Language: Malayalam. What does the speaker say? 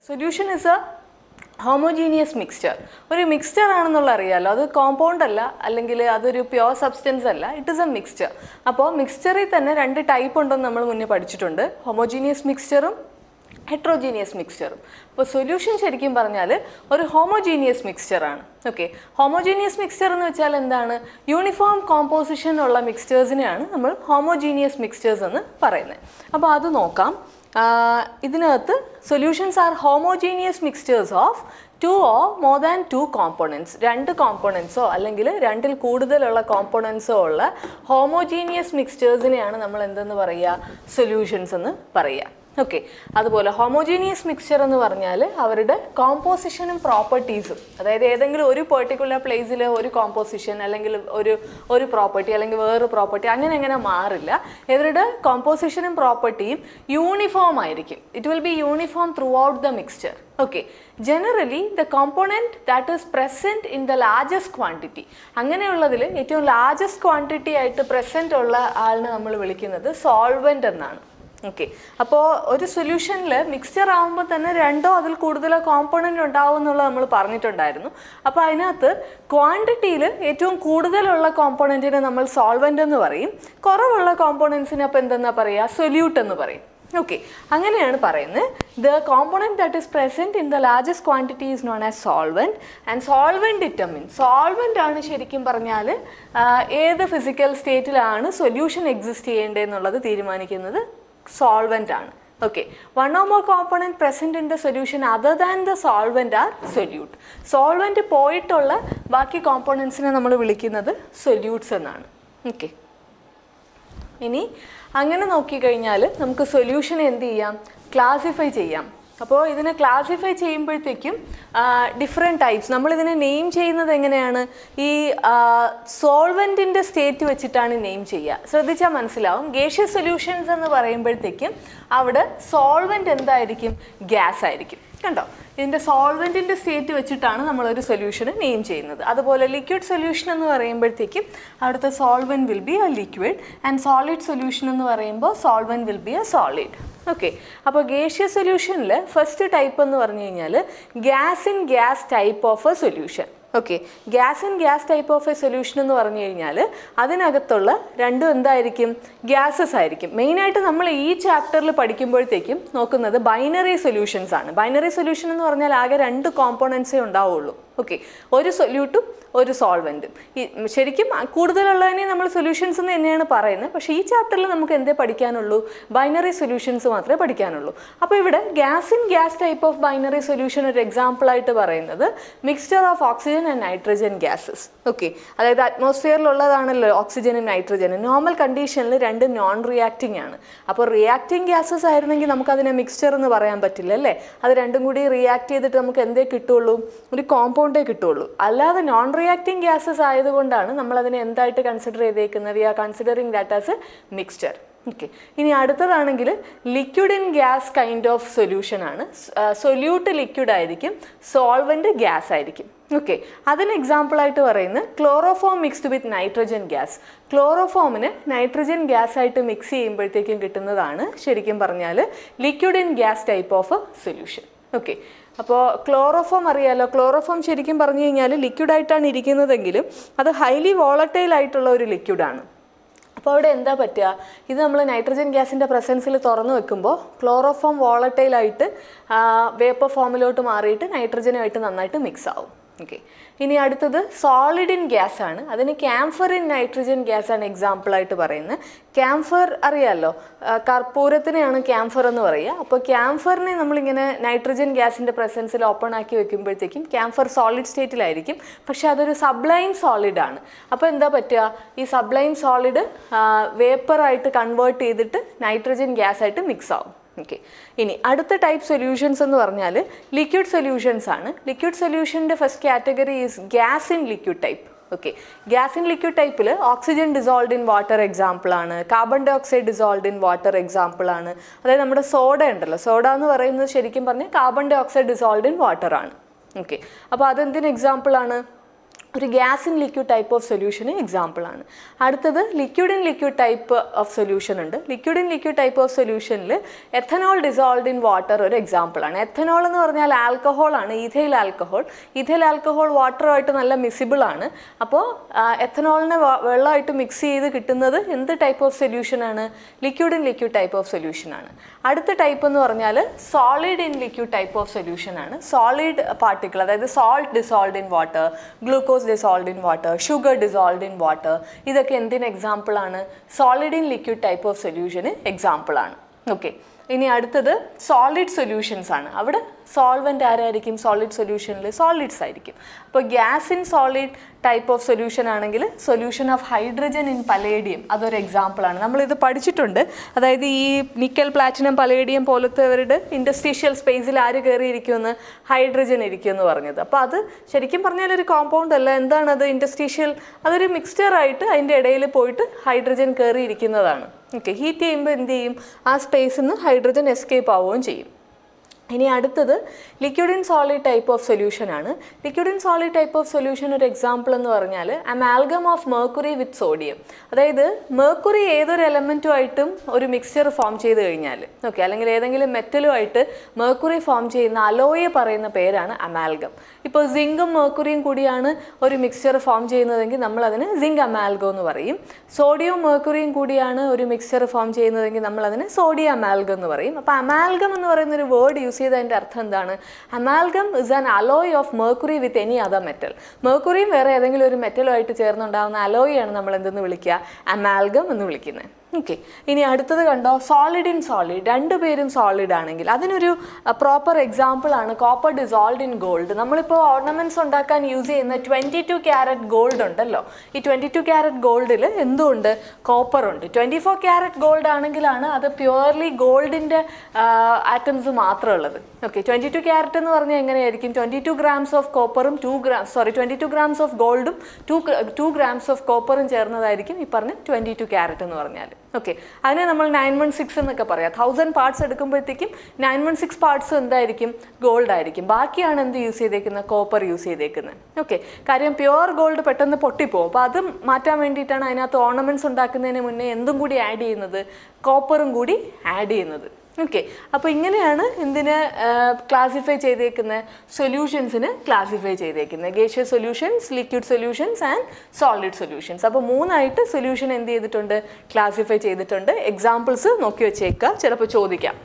Solution is a homogeneous mixture. ഒരു മിക്സ്ചർ ആണെന്നുള്ള അറിയാലോ, അത് കോമ്പൗണ്ട് അല്ല, അല്ലെങ്കിൽ അതൊരു പ്യുവർ സബ്സ്റ്റൻസ് അല്ല, ഇറ്റ് ഇസ് എ മിക്സ്ചർ. അപ്പോൾ മിക്സ്ചറിൽ തന്നെ രണ്ട് ടൈപ്പ് ഉണ്ടെന്ന് നമ്മൾ മുന്നേ പഠിച്ചിട്ടുണ്ട്, ഹോമോജീനിയസ് മിക്സ്ചറും ഹെട്രോജീനിയസ് മിക്സ്ചറും. അപ്പോൾ സൊല്യൂഷൻ ശരിക്കും പറഞ്ഞാൽ ഒരു ഹോമോജീനിയസ് മിക്സ്ചറാണ്. ഓക്കെ, ഹോമോജീനിയസ് മിക്സ്ചർ എന്ന് വെച്ചാൽ എന്താണ്? യൂണിഫോം കോമ്പോസിഷൻ ഉള്ള മിക്സ്ചേഴ്സിനെയാണ് നമ്മൾ ഹോമോജീനിയസ് മിക്സ്ചേഴ്സ് എന്ന് പറയുന്നത്. അപ്പോൾ അത് നോക്കാം. ഇതിനകത്ത് solutions are homogeneous mixtures of 2 or more than 2 components. രണ്ട് കോമ്പോണൻസോ അല്ലെങ്കിൽ രണ്ടിൽ കൂടുതലുള്ള കോമ്പോണൻസോ ഉള്ള ഹോമോജീനിയസ് മിക്സ്ചേഴ്സിനെയാണ് നമ്മൾ എന്തെന്ന് പറയുക? സൊല്യൂഷൻസ് എന്ന് പറയുക. ഓക്കെ, അതുപോലെ ഹോമോജീനിയസ് മിക്സ്ചർ എന്ന് പറഞ്ഞാൽ അവരുടെ കോമ്പോസിഷനും പ്രോപ്പർട്ടീസും, അതായത് ഏതെങ്കിലും ഒരു പെർട്ടിക്കുലർ പ്ലേസിൽ ഒരു കോമ്പോസിഷൻ അല്ലെങ്കിൽ ഒരു പ്രോപ്പർട്ടി അല്ലെങ്കിൽ വേറൊരു പ്രോപ്പർട്ടി അങ്ങനെ മാറില്ല. ഇവരുടെ കോമ്പോസിഷനും പ്രോപ്പർട്ടിയും യൂണിഫോം ആയിരിക്കും. It will be uniform throughout the mixture. Okay, generally the component that is present in the largest quantity, അങ്ങനെയുള്ളതിൽ ഏറ്റവും ലാർജസ്റ്റ് ക്വാണ്ടിറ്റി ആയിട്ട് പ്രസൻറ്റ് ഉള്ള ആളിനെ നമ്മൾ വിളിക്കുന്നത് സോൾവെൻ്റ് എന്നാണ്. ഓക്കെ, അപ്പോൾ ഒരു സൊല്യൂഷനിൽ മിക്സ്ചർ ആകുമ്പോൾ തന്നെ രണ്ടോ അതിൽ കൂടുതലോ കോമ്പോണൻ്റ് ഉണ്ടാവും എന്നുള്ളത് നമ്മൾ പറഞ്ഞിട്ടുണ്ടായിരുന്നു. അപ്പോൾ അതിനകത്ത് ക്വാണ്ടിറ്റിയിൽ ഏറ്റവും കൂടുതലുള്ള കോമ്പോണൻറ്റിനെ നമ്മൾ സോൾവെൻ്റ് എന്ന് പറയും, കുറവുള്ള കോമ്പോണൻസിനെ അപ്പോൾ എന്തെന്നാ പറയുക? സൊല്യൂട്ട് എന്ന് പറയും. ഓക്കെ, അങ്ങനെയാണ് പറയുന്നത്. The component that is present in the largest quantity is known as solvent and solvent determine. Solvent ആണ് ശരിക്കും പറഞ്ഞാൽ ഏത് ഫിസിക്കൽ സ്റ്റേറ്റിലാണ് സൊല്യൂഷൻ എക്സിസ്റ്റ് ചെയ്യേണ്ടതെന്നുള്ളത് തീരുമാനിക്കുന്നത് solvent ആണ്. Okay, one or more component present in the solution other than the solvent are solute. Solvent പോയിട്ടുള്ള ബാക്കി കോമ്പോണൻസിനെ നമ്മൾ വിളിക്കുന്നത് സൊല്യൂട്ട്സ് എന്നാണ്. ഓക്കെ, ഇനി അങ്ങനെ നോക്കിക്കഴിഞ്ഞാൽ നമുക്ക് സൊല്യൂഷൻ എന്ത് ചെയ്യാം? ക്ലാസിഫൈ ചെയ്യാം. അപ്പോൾ ഇതിനെ ക്ലാസിഫൈ ചെയ്യുമ്പോഴത്തേക്കും ഡിഫറെൻറ്റ് ടൈപ്സ്, നമ്മളിതിനെ നെയിം ചെയ്യുന്നത് എങ്ങനെയാണ്? ഈ സോൾവെൻറ്റിൻ്റെ സ്റ്റേറ്റ് വെച്ചിട്ടാണ് നെയിം ചെയ്യുക. ശ്രദ്ധിച്ചാൽ മനസ്സിലാവും. ഗേഷ്യസ് സൊല്യൂഷൻസ് എന്ന് പറയുമ്പോഴത്തേക്കും അവിടെ സോൾവെൻറ്റ് എന്തായിരിക്കും? ഗ്യാസ് ആയിരിക്കും. കണ്ടോ, ഇതിൻ്റെ സോൾവെൻറ്റിൻ്റെ സ്റ്റേറ്റ് വെച്ചിട്ടാണ് നമ്മളൊരു സൊല്യൂഷന് നെയിം ചെയ്യുന്നത്. അതുപോലെ ലിക്വിഡ് സൊല്യൂഷൻ എന്ന് പറയുമ്പോഴത്തേക്കും അവിടുത്തെ solvent will be A liquid and solid solution എന്ന് പറയുമ്പോൾ solvent will be A solid. Okay, അപ്പോൾ ഗേഷ്യസ് സൊല്യൂഷനിൽ ഫസ്റ്റ് ടൈപ്പ് എന്ന് പറഞ്ഞു കഴിഞ്ഞാൽ gas in gas type of a solution. Okay, gas in gas type of a solution എന്ന് പറഞ്ഞു കഴിഞ്ഞാൽ അതിനകത്തുള്ള രണ്ടും എന്തായിരിക്കും? ഗ്യാസസ് ആയിരിക്കും. മെയിനായിട്ട് നമ്മൾ ഈ ചാപ്റ്ററിൽ പഠിക്കുമ്പോഴത്തേക്കും നോക്കുന്നത് ബൈനറി സൊല്യൂഷൻസ് ആണ്. ബൈനറി സൊല്യൂഷൻ എന്ന് പറഞ്ഞാൽ ആകെ 2 കോമ്പോണൻസേ ഉണ്ടാവുള്ളൂ. ഓക്കെ, ഒരു സൊല്യൂട്ടും ഒരു സോൾവെൻറ്റും. ഈ ശരിക്കും കൂടുതലുള്ളതിനെ നമ്മൾ സൊല്യൂഷൻസ് എന്ന് തന്നെയാണ് പറയുന്നത്. പക്ഷേ ഈ ചാപ്റ്ററിൽ നമുക്ക് എന്തേ പഠിക്കാനുള്ളൂ? ബൈനറി സൊല്യൂഷൻസ് മാത്രമേ പഠിക്കാനുള്ളൂ. അപ്പോൾ ഇവിടെ gas in gas type of binary solution ഒരു എക്സാമ്പിളായിട്ട് പറയുന്നത് mixture of oxygen and nitrogen gases. Okay, അതായത് അറ്റ്മോസ്ഫിയറിലുള്ളതാണല്ലോ ഓക്സിജനും നൈട്രജനും. നോർമൽ കണ്ടീഷനിൽ രണ്ടും നോൺ റിയാക്റ്റിംഗ് ആണ്. അപ്പോൾ റിയാക്റ്റിംഗ് ഗ്യാസസ് ആയിരുന്നെങ്കിൽ നമുക്കതിനെ മിക്സ്ചർ എന്ന് പറയാൻ പറ്റില്ല അല്ലേ? അത് രണ്ടും കൂടി റിയാക്ട് ചെയ്തിട്ട് നമുക്ക് എന്തേ കിട്ടുള്ളൂ? ഒരു കോമ്പൗണ്ടേ കിട്ടുള്ളൂ. അല്ലാതെ നോൺ റിയാക്റ്റിംഗ് ഗ്യാസസ് ആയതുകൊണ്ടാണ് നമ്മളതിനെ എന്തായിട്ട് കൺസിഡർ ചെയ്തേക്കുന്നത്? We are considering that as a mixture. Okay, ഇനി അടുത്തതാണെങ്കിൽ liquid in gas kind of solution ആണ്. സൊല്യൂട്ട് ലിക്വിഡ് ആയിരിക്കും, സോൾവെൻറ്റ് ഗ്യാസ് ആയിരിക്കും. ഓക്കെ, അതിന് എക്സാമ്പിളായിട്ട് പറയുന്നത് chloroform mixed with nitrogen gas. ക്ലോറോഫോമിന് നൈട്രജൻ ഗ്യാസ് ആയിട്ട് മിക്സ് ചെയ്യുമ്പോഴത്തേക്കും കിട്ടുന്നതാണ് ശരിക്കും പറഞ്ഞാൽ liquid in gas type of a solution. Okay, അപ്പോൾ ക്ലോറോഫോം അറിയാലോ. ക്ലോറോഫോം ശരിക്കും പറഞ്ഞു കഴിഞ്ഞാൽ ലിക്വിഡായിട്ടാണ് ഇരിക്കുന്നതെങ്കിലും അത് ഹൈലി വോളറ്റൈൽ ആയിട്ടുള്ള ഒരു ലിക്വിഡാണ്. അപ്പോൾ അവിടെ എന്താ പറ്റുക? ഇത് നമ്മൾ നൈട്രജൻ ഗ്യാസിൻ്റെ പ്രസൻസിൽ തുറന്നു വെക്കുമ്പോൾ ക്ലോറോഫോം വോളറ്റൈലായിട്ട് വേപ്പർ ഫോമിലോട്ട് മാറിയിട്ട് നൈട്രജനുമായിട്ട് നന്നായിട്ട് മിക്സ് ആവും. ഓക്കെ, ഇനി അടുത്തത് സോളിഡ് ഇൻ ഗ്യാസ് ആണ്. അതിന് ക്യാംഫർ ഇൻ നൈട്രജൻ ഗ്യാസ് ആണ് എക്സാമ്പിളായിട്ട് പറയുന്നത്. ക്യാംഫർ അറിയാമല്ലോ, കർപ്പൂരത്തിനെയാണ് ക്യാംഫർ എന്ന് പറയുക. അപ്പോൾ ക്യാംഫറിനെ നമ്മളിങ്ങനെ നൈട്രജൻ ഗ്യാസിൻ്റെ പ്രസൻസിൽ ഓപ്പൺ ആക്കി വെക്കുമ്പോഴത്തേക്കും ക്യാംഫർ സോളിഡ് സ്റ്റേറ്റിലായിരിക്കും, പക്ഷേ അതൊരു സബ്ലൈം സോളിഡ് ആണ്. അപ്പോൾ എന്താ പറ്റുക? ഈ സബ്ലൈം സോളിഡ് വേപ്പറായിട്ട് കൺവേർട്ട് ചെയ്തിട്ട് നൈട്രജൻ ഗ്യാസ് ആയിട്ട് മിക്സ് ആവും. ഓക്കെ, ഇനി അടുത്ത ടൈപ്പ് സൊല്യൂഷൻസ് എന്ന് പറഞ്ഞാൽ ലിക്വിഡ് സൊല്യൂഷൻസ് ആണ്. ലിക്വിഡ് സൊല്യൂഷൻ്റെ first category is gas in liquid type. Okay, gas in liquid ടൈപ്പിൽ ഓക്സിജൻ ഡിസോൾഡ് ഇൻ വാട്ടർ എക്സാമ്പിളാണ്, carbon dioxide dissolved in water എക്സാമ്പിളാണ്. അതായത് നമ്മുടെ സോഡ ഉണ്ടല്ലോ, സോഡ എന്ന് പറയുന്നത് ശരിക്കും പറഞ്ഞാൽ carbon dioxide dissolved in water ആണ്. ഓക്കെ, അപ്പോൾ അതെന്തിന് എക്സാമ്പിളാണ്? ഒരു gas in liquid type of സൊല്യൂഷന് എക്സാമ്പിളാണ്. അടുത്തത് liquid in liquid type of solution ഉണ്ട്. Liquid in liquid type of സൊല്യൂഷനിൽ എഥനോൾ ഡിസോൾവ്ഡ് ഇൻ വാട്ടർ ഒരു എക്സാമ്പിളാണ്. എഥനോൾ എന്ന് പറഞ്ഞാൽ ആൽക്കഹോളാണ്, ഈഥൈൽ ആൽക്കഹോൾ. ഈഥൈൽ ആൽക്കഹോൾ വാട്ടറുമായിട്ട് നല്ല മിസിബിളാണ്. അപ്പോൾ എഥനോളിനെ വെള്ളമായിട്ട് മിക്സ് ചെയ്ത് കിട്ടുന്നത് എന്ത് ടൈപ്പ് ഓഫ് സൊല്യൂഷനാണ്? Liquid in liquid type of സൊല്യൂഷനാണ്. അടുത്ത ടൈപ്പ് എന്ന് പറഞ്ഞാൽ solid in liquid type of സൊല്യൂഷനാണ്. സോളിഡ് പാർട്ടിക്കിൾ, അതായത് salt dissolved in water, glucose dissolved in water, sugar dissolved in water, ഇതൊക്കെ എന്തിന് എക്സാമ്പിൾ ആണ്? Solid in liquid type of സൊല്യൂഷന് എക്സാമ്പിൾ ആണ്. ഓക്കെ, ഇനി അടുത്തത് സോളിഡ് സൊല്യൂഷൻസ് ആണ്. അവിടെ സോൾവെൻ്റ് ആരായിരിക്കും? സോളിഡ് സൊല്യൂഷനിൽ സോളിഡ്സ് ആയിരിക്കും. അപ്പോൾ gas in solid type of solution ആണെങ്കിൽ solution of hydrogen in palladium അതൊരു എക്സാമ്പിളാണ്. നമ്മളിത് പഠിച്ചിട്ടുണ്ട്. അതായത് ഈ നിക്കൽ, പ്ലാറ്റിനം, പലേഡിയം പോലത്തെവരുടെ ഇൻഡസ്ട്രീഷ്യൽ സ്പേസിൽ ആര് കയറിയിരിക്കുമെന്ന്? ഹൈഡ്രജൻ ഇരിക്കുമെന്ന് പറഞ്ഞത്. അപ്പോൾ അത് ശരിക്കും പറഞ്ഞാൽ ഒരു കോമ്പൗണ്ട് അല്ല. എന്താണത്? ഇൻഡസ്ട്രീഷ്യൽ, അതൊരു മിക്സ്ചറായിട്ട് അതിൻ്റെ ഇടയിൽ പോയിട്ട് ഹൈഡ്രജൻ കയറിയിരിക്കുന്നതാണ്. ഓക്കെ, ഹീറ്റ് ചെയ്യുമ്പോൾ എന്ത് ചെയ്യും? ആ സ്പേസിൽ നിന്ന് ഹൈഡ്രജൻ എസ്കേപ്പ് ആവുകയും ചെയ്യും. ഇനി അടുത്തത് liquid in solid type of solution ആണ്. Liquid in solid type of solution ഒരു എക്സാമ്പിൾ എന്ന് പറഞ്ഞാൽ amalgam of mercury with sodium. അതായത് മെർക്കുറി ഏതൊരു എലമെൻറ്റുമായിട്ടും ഒരു മിക്സ്ചർ ഫോം ചെയ്ത് കഴിഞ്ഞാൽ, ഓക്കെ, അല്ലെങ്കിൽ ഏതെങ്കിലും മെറ്റലുമായിട്ട് മെർക്കുറി ഫോം ചെയ്യുന്ന അലോയെ പറയുന്ന പേരാണ് അമാൽഗം. ഇപ്പോൾ സിങ്കും മെർക്കുറിയും കൂടിയാണ് ഒരു മിക്സ്ചർ ഫോം ചെയ്യുന്നതെങ്കിൽ നമ്മളതിന് സിങ്ക് അമാൽഗം എന്ന് പറയും. സോഡിയവും മെർക്കുറിയും കൂടിയാണ് ഒരു മിക്സ്ചർ ഫോം ചെയ്യുന്നതെങ്കിൽ നമ്മളതിന് സോഡിയം അമാൽഗം എന്ന് പറയും. അപ്പോൾ അമാൽഗം എന്ന് പറയുന്ന ഒരു വേർഡ് യൂസ് ചെയ്തതിൻ്റെ അർത്ഥം എന്താണ്? Amalgam is an alloy of mercury with any other metal. മെർക്കുറിയും വേറെ ഏതെങ്കിലും ഒരു മെറ്റലുമായിട്ട് ചേർന്നുണ്ടാകുന്ന അലോയാണ് നമ്മൾ എന്തെന്ന് വിളിക്കുക? അമാൽഗം എന്ന് വിളിക്കുന്നത്. ഓക്കെ, ഇനി അടുത്തത് കണ്ടോ, സോളിഡ് ഇൻ സോളിഡ്. രണ്ടുപേരും സോളിഡ് ആണെങ്കിൽ അതിനൊരു പ്രോപ്പർ എക്സാമ്പിളാണ് കോപ്പർ ഡിസോൾവ്ഡ് ഇൻ ഗോൾഡ്. നമ്മളിപ്പോൾ ഓർണമെൻറ്റ്സ് ഉണ്ടാക്കാൻ യൂസ് ചെയ്യുന്ന 22 ക്യാരറ്റ് ഗോൾഡ് ഉണ്ടല്ലോ, ഈ 22 ക്യാരറ്റ് ഗോൾഡിൽ എന്തുണ്ട്? കോപ്പർ ഉണ്ട്. 24 ക്യാരറ്റ് ഗോൾഡ് ആണെങ്കിലാണ് അത് പ്യുവർലി ഗോൾഡിൻ്റെ ആറ്റംസ് മാത്രം ഉള്ളത്. ഓക്കെ, 22 ക്യാരറ്റ് എന്ന് പറഞ്ഞാൽ എങ്ങനെയായിരിക്കും? 22 grams ഓഫ് കോപ്പറും 22 grams ഓഫ് ഗോൾഡും 2 grams ഓഫ് കോപ്പറും ചേർന്നതായിരിക്കും ഈ പറഞ്ഞ 22 ക്യാരറ്റ് എന്ന് പറഞ്ഞാൽ. ഓക്കെ, അതിനെ നമ്മൾ 916 എന്നൊക്കെ പറയാം. 1000 പാർട്സ് എടുക്കുമ്പോഴത്തേക്കും 916 പാർട്സ് എന്തായിരിക്കും? ഗോൾഡ് ആയിരിക്കും. ബാക്കിയാണ് എന്ത് യൂസ് ചെയ്തേക്കുന്നത്? കോപ്പർ യൂസ് ചെയ്തേക്കുന്നത്. ഓക്കെ, കാര്യം പ്യുവർ ഗോൾഡ് പെട്ടെന്ന് പൊട്ടിപ്പോവും. അപ്പോൾ അത് മാറ്റാൻ വേണ്ടിയിട്ടാണ് അതിനകത്ത് ഓർണമെൻറ്റ്സ് ഉണ്ടാക്കുന്നതിന് മുന്നേ എന്തും കൂടി ആഡ് ചെയ്യുന്നത്? കോപ്പറും കൂടി ആഡ് ചെയ്യുന്നത്. ഓക്കെ, അപ്പോൾ ഇങ്ങനെയാണ് എന്തിന് ക്ലാസിഫൈ ചെയ്തേക്കുന്നത്? സൊല്യൂഷൻസിന് ക്ലാസിഫൈ ചെയ്തേക്കുന്നത്. Gaseous solutions, liquid solutions and solid solutions. അപ്പോൾ 3ആയിട്ട് സൊല്യൂഷൻ എന്ത് ചെയ്തിട്ടുണ്ട്? ക്ലാസിഫൈ ചെയ്തിട്ടുണ്ട്. എക്സാമ്പിൾസ് നോക്കി വെച്ചേക്കുക, ചിലപ്പോൾ ചോദിക്കാം.